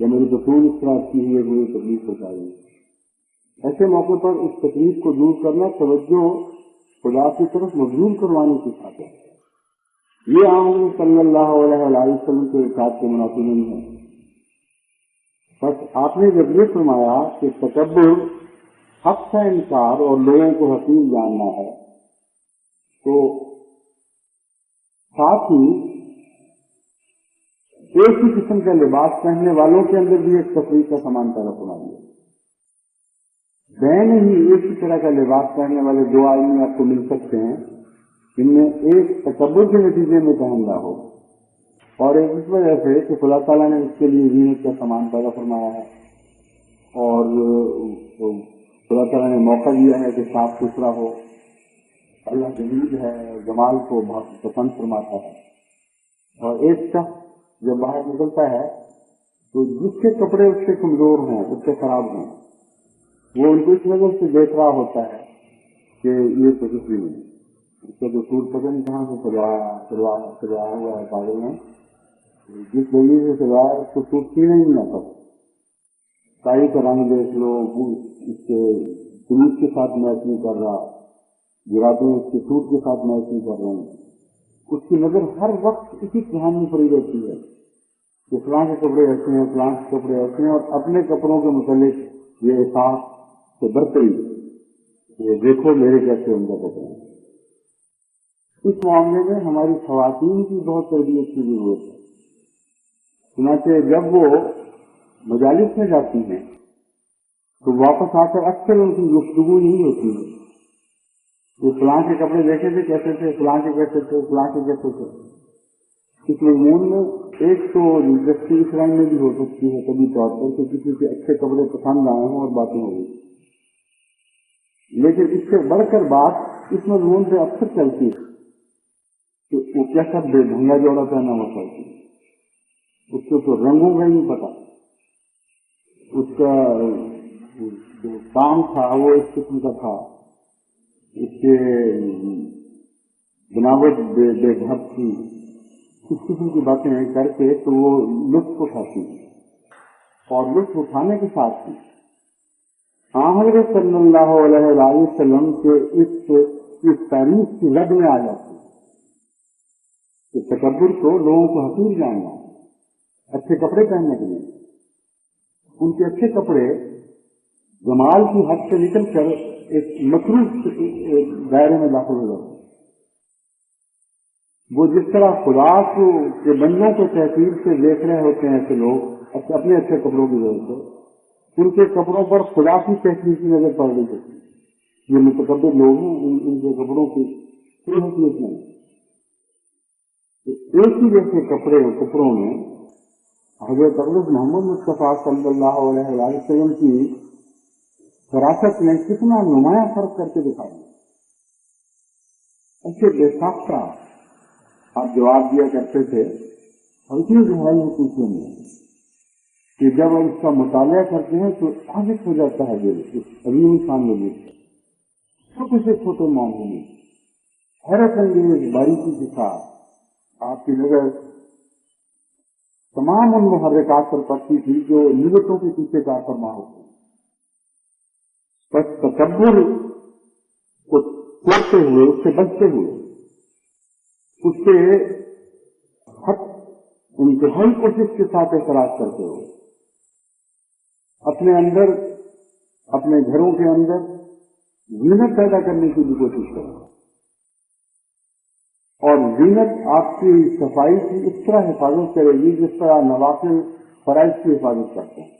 یا میری بطول اس طرح کی ہوئی ہے کہ مجھے تکلیف پہنچا رہی ہے. ایسے موقع پر اس تکلیف کو دور کرنا توجہ خدا کی طرف مبذول کروانے کی خاطر ہے. یہ عام صلی اللہ علیہ وسلم کے ارشاد کے مناسب نہیں ہے. بس آپ نے جب یہ فرمایا کہ تکبر حق کا انکار اور لوگوں کو حقیر جاننا ہے, تو ساتھ ہی ایک ہی قسم کا لباس پہننے والوں کے اندر بھی ایک تفریق کا سامان پیدا فرما دیا. بین ہی ایک ہی طرح کا لباس پہننے والے دو آدمی آپ کو مل سکتے ہیں, جن میں ایک تکبر کے نتیجے میں پہن رہا ہو اور ایک اس وجہ سے کہ خدا تعالیٰ نے اس کے لیے زینت کا سامان پیدا فرمایا ہے اور خدا تعالیٰ نے موقع دیا ہے کہ صاف ستھرا ہو. اللہ جمیل ہے, جمال کو بہت پسند فرماتا ہے. اور ایک شخص جب باہر نکلتا ہے تو جس کے کپڑے اس سے کمزور ہوں, اس سے خراب ہوں, وہ ان کو اس وجہ سے دیکھ رہا ہوتا ہے کہ یہ تو کچھ بھی نہیں, اس کا جو سور پتہ نہیں کہاں سے سجایا ہوا ہے کاغذ میں, جس دلیل سے سجایا اس کو سور سینے نہیں آتا. ٹائی کا رنگ دیکھ لو, اس کے سوٹ کے ساتھ میچ نہیں کر رہا, جراتے اس کے سوٹ کے ساتھ میچ نہیں کر رہے ہیں. اس کی نظر ہر وقت اسی ذہن میں پڑی رہتی ہے کہ فلاں کے کپڑے ایسے ہیں, فلاں کے کپڑے ایسے ہیں, اور اپنے کپڑوں کے متعلق یہ احساس سے برتری یہ دیکھو میرے کیسے ان کا کپڑے ہیں. اس معاملے میں ہماری خواتین کی بہت تربیت کی ضرورت ہے. چنانچہ جب وہ مجالس میں جاتی ہیں تو واپس آ کر اکثر ان کی گفتگو نہیں ہوتی ہے کہ فلاں کے کپڑے دیکھے تھے کیسے تھے, فلاں کے کیسے تھے, فلاں کے کیسے تھے. اس مضمون میں ایک تو دلچسپی اس لائن میں بھی ہو سکتی ہے کبھی طور پر کہ کسی کے اچھے کپڑے پسند آئے ہوں اور باتیں ہو گئی, لیکن اس سے بڑھ کر بات اس مضمون سے اکثر چلتی ہے کہ وہ کیسا بے ڈھنگا جوڑا پہنا ہوا چلتی ہے, اس کو تو رنگوں کا نہیں پتا, اس کا جو کام تھا وہ اس قسم کا تھا, اس کے بناوٹ بے ڈھب تھی. اس قسم کی باتیں کر کے تو وہ لطف اٹھاتی ہیں, اور لطف اٹھانے کے ساتھ ہی حضرت صلی اللہ علیہ وسلم کے اس تعریف کی رد میں آ جاتی ہے کہ تکبر کو لوگوں کو حقیر جاننا, اچھے کپڑے پہننے کے لیے ان کے اچھے کپڑے جمال کی حد سے نکل کر ایک مکروہ دائرے میں داخل ہو جاتے ہیں. وہ جس طرح خدا کے بندوں کو تحقیر سے دیکھ رہے ہوتے ہیں ایسے لوگ اپنے اچھے کپڑوں کی وجہ سے, ان کے کپڑوں پر خدا کی تحقیر کی نظر پڑ رہی ہوتی ہے. یہ متکبر لوگ ہیں, ان کے کپڑوں کی کوئی حیثیت نہیں. ایک ہی جیسے کپڑوں میں حضرت محمد مصطفیٰ صلی اللہ علیہ وسلم کی فراست نے کتنا نمایاں فرق کر کے دکھایا. ایسے بے ساختہ آپ جواب دیا کرتے تھے اور اتنی گہرائی ہے پوچھنے میں کہ جب ہم اس کا مطالعہ کرتے ہیں تو عاجز ہو جاتا ہے دل اس عظیم انسان میں دیکھ کر. چھوٹے سے چھوٹے معاملے میں حیرت انگیز باریکی کے ساتھ آپ کی نظر تمام ان محرکات پر پڑتی تھی جو نگتوں کے پیچھے کار فرما ہوتے ہیں. بس تکبر کو توڑتے ہوئے, اس سے بچتے ہوئے, اس سے انتہائی کوشش کے ساتھ اعتراض کرتے ہوئے اپنے اندر، اپنے گھروں کے اندر زینت پیدا کرنے کی بھی کوشش کریں، اور زینت آپ کی صفائی کی اس طرح حفاظت کرے گی جس طرح نوافل فرائض کی حفاظت کرتے ہیں۔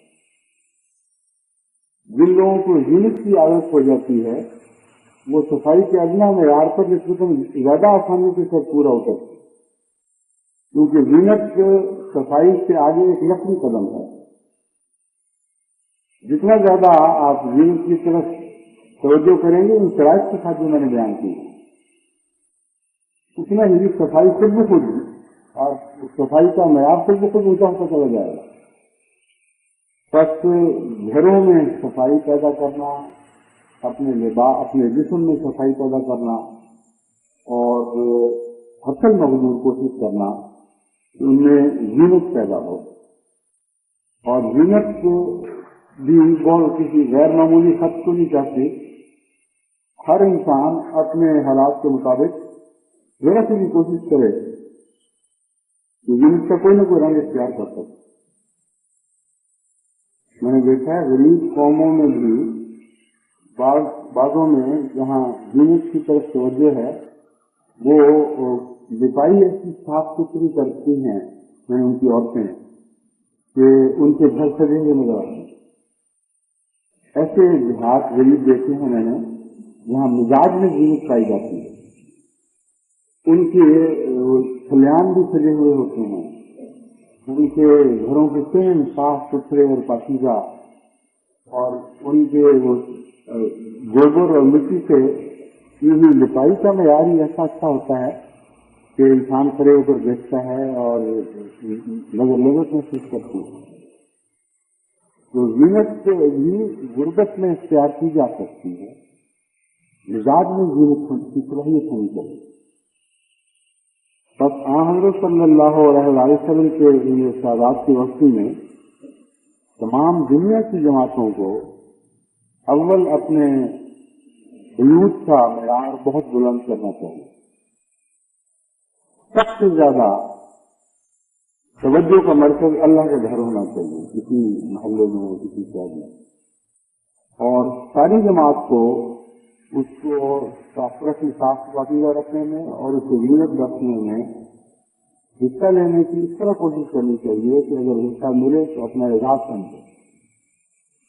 جن لوگوں کو زینت کی عادت ہو جاتی ہے وہ صفائی کے ادنا معیار پر نسبتاً زیادہ آسانی کے ساتھ پورا ہوتا ہے، کیونکہ زینت صفائی سے آگے ایک نقلی قدم ہے۔ جتنا زیادہ آپ زینت کی طرف توجہ کریں گے ان شرائط کے ساتھ جو میں نے بیان کی، اتنا ہی صفائی خود بخود اور صفائی کا معیار خود بخود اونچا ہوتا چلا جائے گا۔ بس گھروں میں صفائی پیدا کرنا، اپنے جسم میں صفائی پیدا کرنا، اور حسن مقدور کوشش کرنا کہ ان میں زینت پیدا ہو، اور زینت بھی بہت کسی غیر معمولی خط کو نہیں چاہتی۔ ہر انسان اپنے حالات کے مطابق ذرا سی بھی کوشش کرے کہ زینت کا کوئی نہ کوئی رنگ اختیار کر سکے۔ میں نے دیکھا ہے غریب قوموں میں بھی بعضوں میں جہاں زینت کی طرف توجہ ہے وہ دفاعی ایسی صاف ستھری کرتی ہیں، میں نے ان کی عورتیں کہ ان کے گھر سجے ہوئے نظر آتے ہیں۔ ایسے دیہات غریب دیکھے ہیں میں نے جہاں مزاج میں زینت پائی جاتی ہے، ان کے کھلیان بھی سجے ہوئے ہوتے ہیں، ان کے گھروں کے تین صاف ستھرے اور پاکیزہ، اور ان کے گوبر اور مٹی سے کی ہوئی لپائی کا معیار ہی ایسا اچھا ہوتا ہے کہ انسان کھڑے ہو کر دیکھتا ہے اور لذت محسوس کرتی ہے۔ تو زینت بھی غربت میں اختیار کی جا سکتی ہے، مزاج میں زینت کی صلاحیت ہونی چاہیے۔ بس حضرت صلی اللہ علیہ وسلم کے ارشادات کی وسطی میں تمام دنیا کی جماعتوں کو اول اپنے بیوت کا معیار بہت بلند کرنا چاہیے۔ سب سے زیادہ توجہ کا مرکز اللہ کا گھر ہونا چاہیے، کسی محلے میں ہو، کسی شہر میں، اور ساری جماعت کو اس کو صاف پاکیزہ رکھنے میں اور اسے زینت بخشنے میں حصہ لینے کی اس طرح کوشش کرنی چاہیے کہ اگر حصہ ملے تو اپنا اعزاز سمجھے،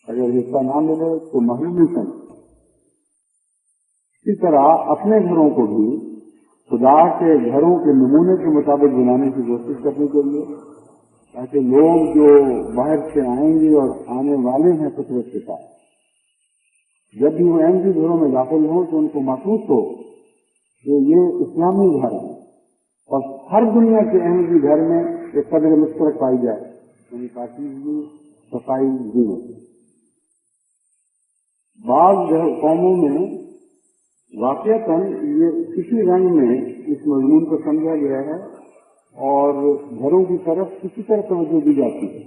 اگر حصہ نہ ملے تو محرومی سمجھے۔ اسی طرح اپنے گھروں کو بھی خدا کے گھروں کے نمونے کے مطابق بنانے کی کوشش کرنی چاہیے، تاکہ لوگ جو باہر سے آئیں گے اور آنے والے ہیں فطرت کے ساتھ، جب بھی وہ احمدی گھروں میں داخل ہوں تو ان کو محسوس ہو کہ یہ اسلامی گھر ہے، اور ہر دنیا کے احمدی گھر میں ایک قدر مشترک پائی جائے، یعنی پاکیزگی، صفائی، زینت۔ بعض قوموں میں واقعتاً یہ کسی رنگ میں اس مضمون کو سمجھا گیا ہے اور گھروں کی طرف کسی طرح توجہ دی جاتی ہے،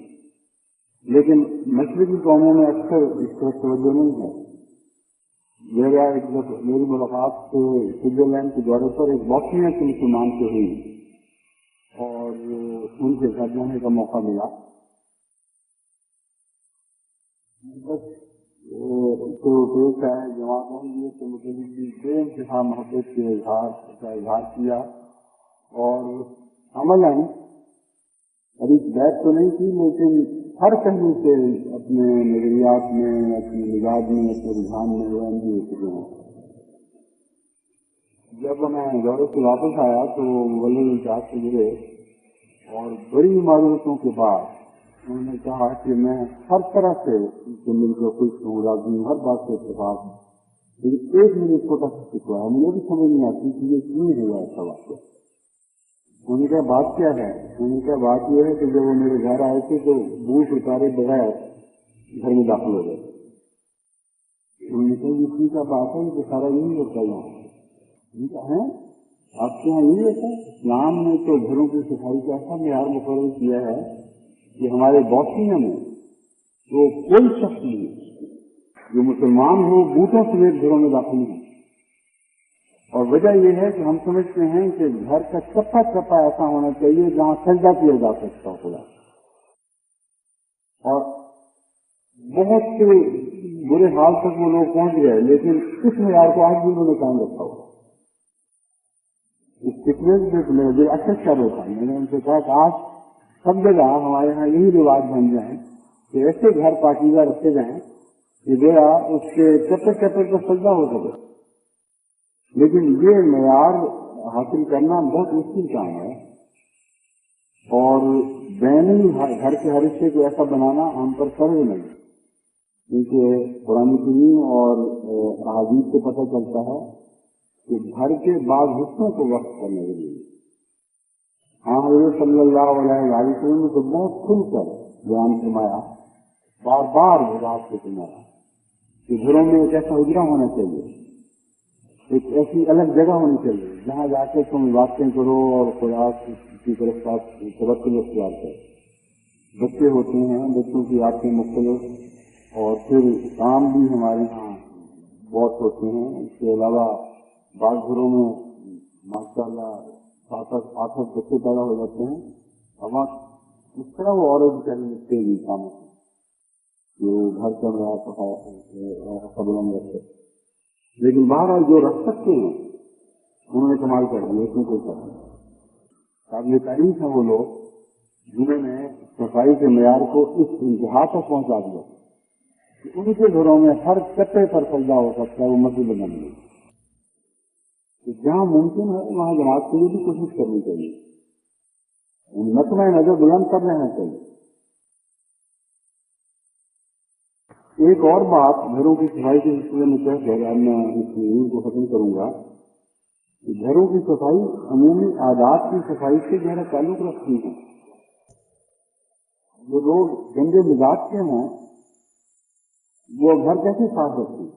لیکن مشرقی قوموں میں اکثر اس طرح توجہ نہیں ہے۔ میری ملاقات سوئٹزرلینڈ کے دورے پر ایک بوسنیا کے مسلمان سے ہوئی اور ان کے گھر جانے کا موقع ملا۔ بس جواب ہوں کہ مجھے بے انتہا محبت کے اظہار کیا، اور عملاً ابھی بیت تو نہیں کی لیکن ہر پہلو سے اپنے نظریات میں، اپنے مزاج میں، اپنے رجحان میں رنگی ہو چکے ہیں۔ جب میں دورے سے واپس آیا تو ولد الجاج سے ملے اور بڑی معذرتوں کے بعد انہوں نے کہا کہ میں ہر طرح سے ان سے مل کر خوش ہوں، راضی ہوں، ہر بات سے اتفاق ہوں، لیکن ایک مجھے چھوٹا سا شکوہ ہے، مجھے بھی سمجھ نہیں آتی کہ یہ کیوں ہوا ایسا واقعہ۔ انہوں نے کہا بات کیا ہے؟ انہوں نے کہا بات یہ ہے کہ جب وہ میرے گھر آئے تھے تو بوٹ اتارے بغیر گھر میں داخل ہو گئے۔ انہوں نے کہا یہ کا بات ہے، یہ سارا یہی ہوتا ہے یہاں ہے، آپ کے یہاں یہی ہوتا ہے؟ اسلام نے تو گھروں کی صفائی کا ایسا معیار مقرر کیا ہے کہ ہمارے بوسنیا میں تو کوئی شخص نہیں جو مسلمان ہو بوٹوں سمیت گھروں میں داخل نہیں، اور وجہ یہ ہے کہ ہم سمجھتے ہیں کہ گھر کا چپا چپا ایسا ہونا چاہیے جہاں سجدہ کیا جا سکتا ہو خدا، اور بہت سے برے حال تک وہ لوگ پہنچ گئے، لیکن اس معیار کو آج بھی انہوں نے قائم رکھا ہوا۔ اس فٹنس میں میرا دل اچھا کر رہا تھا، میں نے ان سے کہا کہ آج سب جگہ ہمارے یہاں یہی رواج بن جائیں کہ ایسے گھر پاکیزہ رکھے جائیں کہ گویا اس کے چپے چپے پر سجدہ ہو سکے، لیکن یہ معیار حاصل کرنا بہت مشکل کام ہے، اور بینی گھر کے ہر حصے کو ایسا بنانا ہم پر فرض نہیں، کیونکہ قرآن کریم اور احادیث سے پتہ چلتا ہے کہ گھر کے بعض حصوں کو وقف کرنے کے لیے ہاں حضرت صلی اللہ علیہ وسلم نے تو بہت کھل کر بیان فرمایا، بار بار وضاحت سے فرمایا کہ گھروں میں ایک ایسا حجرہ ہونا چاہیے، ایک ایسی الگ جگہ ہونی چاہیے جہاں جا کے تم باتیں کرو اور خدا کی طرف توکل اختیار کرو۔ بچے ہوتے ہیں، بچوں کی عادتیں مختلف، اور پھر کام بھی ہمارے یہاں بہت ہوتے ہیں۔ اس کے علاوہ بعض گھروں میں ماشاءاللہ 7-8 بچے پیدا ہو جاتے ہیں، اب اس طرح وہ عورت کرنے لگتے ہیں کاموں جو گھر کا معیار بلند رکھتے، لیکن بہرحال جو رکھ سکتے ہیں انہوں نے کمال کر دیا، اس میں کوئی فرق نہیں۔ قابل تعریف ہیں وہ لوگ جنہوں نے صفائی کے معیار کو اس انتہا تک پہنچا دیا کہ ان کے گھروں میں ہر کٹے پر سجدہ ہو سکتا ہے، وہ مسجد بن گئی۔ جہاں ممکن ہے وہاں جماعت کے لیے بھی کوشش کرنی چاہیے، نقطۂ نظر بلند کر رہنا چاہیے۔ ایک اور بات گھروں کی صفائی کے سلسلے میں کہہ کر میں اس نیوز کو ختم کروں گا کہ گھروں کی صفائی عمومی عادات کی صفائی سے گہرا تعلق رکھتی ہے۔ جو لوگ گندے مزاج کے ہیں وہ گھر کیسے صاف رکھتے ہیں؟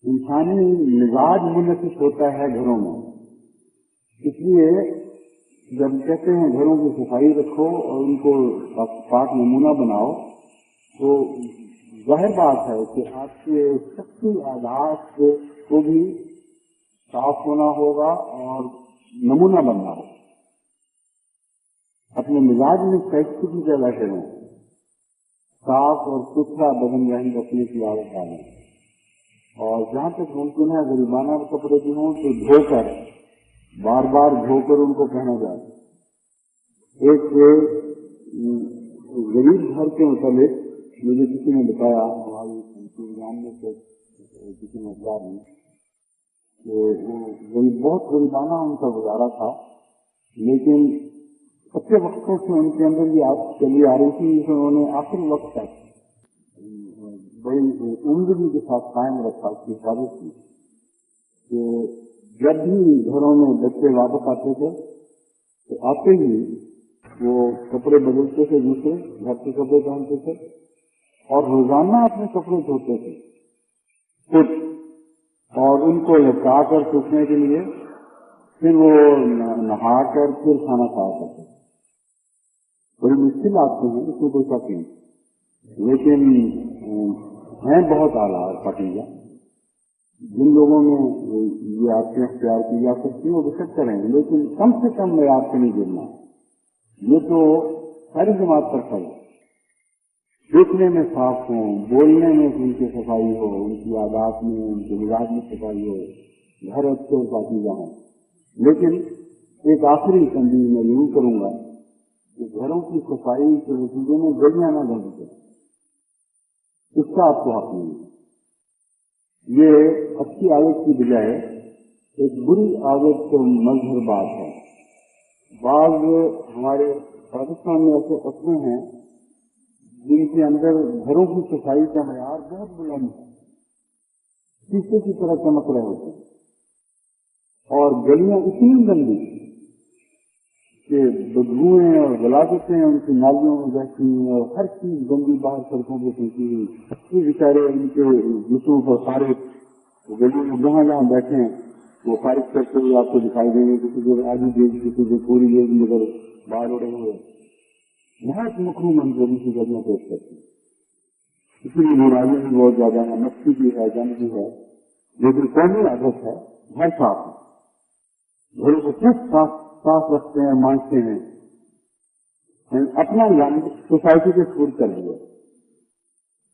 انسانی مزاج منعکس ہوتا ہے گھروں میں، اس لیے جب کہتے ہیں گھروں کی صفائی رکھو اور ان کو پاک نمونہ بناؤ، تو ظاہر بات ہے کہ آپ کے شخصی عادات کو بھی صاف ہونا ہوگا اور نمونہ بننا ہوگا۔ اپنے مزاج میں فیکٹری پیدا کریں، صاف اور ستھرا بدن ظاہر رکھنے کی عادت ڈالیں، اور جہاں تک ممکن ہے غریبانہ کپڑے بھی ہوں تو دھو کر بار بار دھو کر ان کو پہنا جائے۔ ایک غریب گھر کے متعلق مجھے کسی نے بتایا، ہماری انتظام میں سے کسی نے اخبار میں، کہ وہ بہت غریبانہ ان کا گزارا تھا، لیکن اچھے وقتوں سے ان کے اندر یہ عادت چلی آ رہی تھی کہ انہوں نے آخر وقت تک بڑی عمدگی کے ساتھ قائم رکھا، اس کی حفاظت کی کہ جب بھی گھروں میں بچے واپس آتے تھے تو آتے ہی وہ کپڑے بدلتے تھے، دوسرے گھر کے کپڑے پہنتے تھے، اور روزانہ اپنے کپڑے دھوتے تھے خود، اور ان کو لٹکا کر سوکھنے کے لیے پھر وہ نہا کر پھر کھانا کھایا کرتے۔ بڑی مشکل آتے ہیں، اس میں کوئی شک نہیں، لیکن ہیں بہت اعلیٰ اور پاکیزہ۔ جن لوگوں میں یہ عادتیں اختیار کی جا سکتی ہیں وہ بشک کریں، لیکن کم سے کم معیار سے نہیں گرنا۔ یہ تو ساری جماعت پر فرض ہے، دیکھنے میں صاف ہوں، بولنے میں ان کی صفائی ہو، ان کی عادات میں، ان کے مزاج میں صفائی ہو، گھر اچھے اور پاکیزہ ہوں۔ لیکن ایک آخری تنبیہ میں یوں کروں گا کہ گھروں کی صفائی کے نتیجے میں گلیاں نہ گند کریں، اس کا آپ کو حق نہیں ہے۔ یہ اچھی عادت کی بجائے ایک بری عادت کو مظہر بات ہے۔ بعض ہمارے پاکستان میں ایسے قصبے ہیں جن کے اندر گھروں کی صفائی کا معیار بہت بلند ہے، شیشے کی طرح چمک رہے ہوتے ہیں، اور گلیاں اتنی گندی کہ بدبوئیں اور غلاظتیں ان کی نالیوں میں بہتی ہیں، اور ہر چیز گندی باہر سڑکوں پہ پھینکی ہوئی، یہ بیچارے ان کے جسموں پر سارے گلیوں میں جہاں جہاں بیٹھے ہیں وہ خارج کرتے ہوئے آپ کو دکھائی دیں گے، کسی کو آدھی دیکھ، کسی کو پوری دیکھ، مگر باہر اڑے ہوئے بہت مکروہ منظری کی گلیاں پیش کرتی ہیں۔ اس لیے بیماریاں بھی بہت زیادہ ہیں، مچھی بھی ہے، جنگ بھی ہے، لیکن قومی عادت ہے گھر صاف ہے، گھروں کو صرف صاف رکھتے ہیں، مانجتے ہیں، اپنا سوسائٹی کے چھوڑ کر دیا۔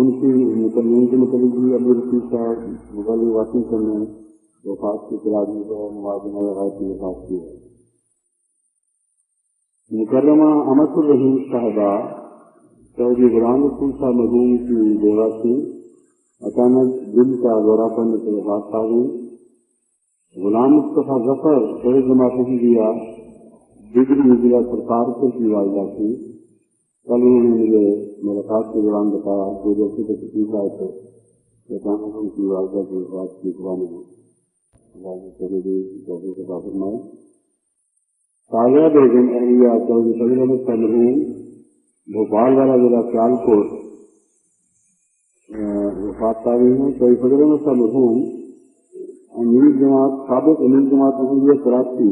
ان کی متعلق بھی ابو رفیع صاحب مغلی واشنگٹن نے وفات کی تلاوی کو موازنہ لگائے کی وفات کی ہے. مکرمہ امت الرحیم صاحبہ چودھری غلام رسول صاحب مرحوم کی بیوہ تھی. اچانک دل کا دورہ پڑنے سے وفات پا گئی. غلام مصطفیٰ ظفر شہر جماعت احمدیہ ڈگری ضلع سرکار کی والدہ تھی. کل انہوں نے مجھے ملاقات کے دوران بتایا کہ جیسے کہ تکلیف آئے تو اچانک ان کی والدہ کی وفات کی اخبار میں فرمائے. تازہ بیگم اہلیہ چودھری فضل احمد صاحب مرحوم بھوپال والا ضلع سیالکوٹ وفات پا گئی ہیں. چودھری فضل احمد صاحب مرحوم امیر جماعت سابق امیر جماعت احمدیہ کراچی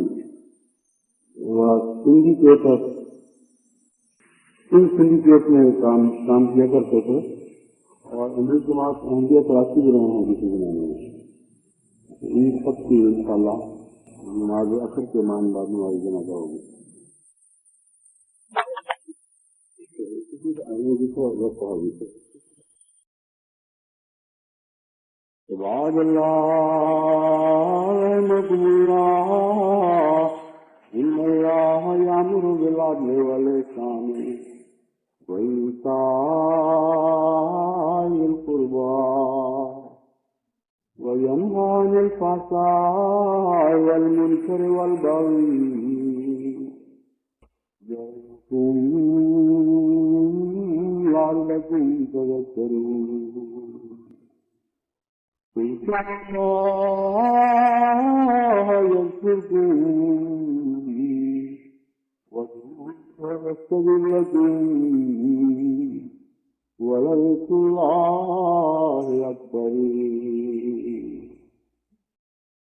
و سنڈیکیٹ میں کام کیا کرتے تھے اور امیر جماعت احمدیہ کراچی بھی رہے ہیں کسی زمانے میں. ان سب کی انشاءاللہ نماز اثر کے مان بعد نماز جنازہ ہوگی. عباد اللہ رحمكم اللہ ان اللہ یامر بالعدل والاحسان وإيتاء القربى وينهى عن الفحشاء والمنكر والبغي يعظكم لعلكم تذكرون. الله يذكركم ويستجب لكم ولذكر الله أكبر.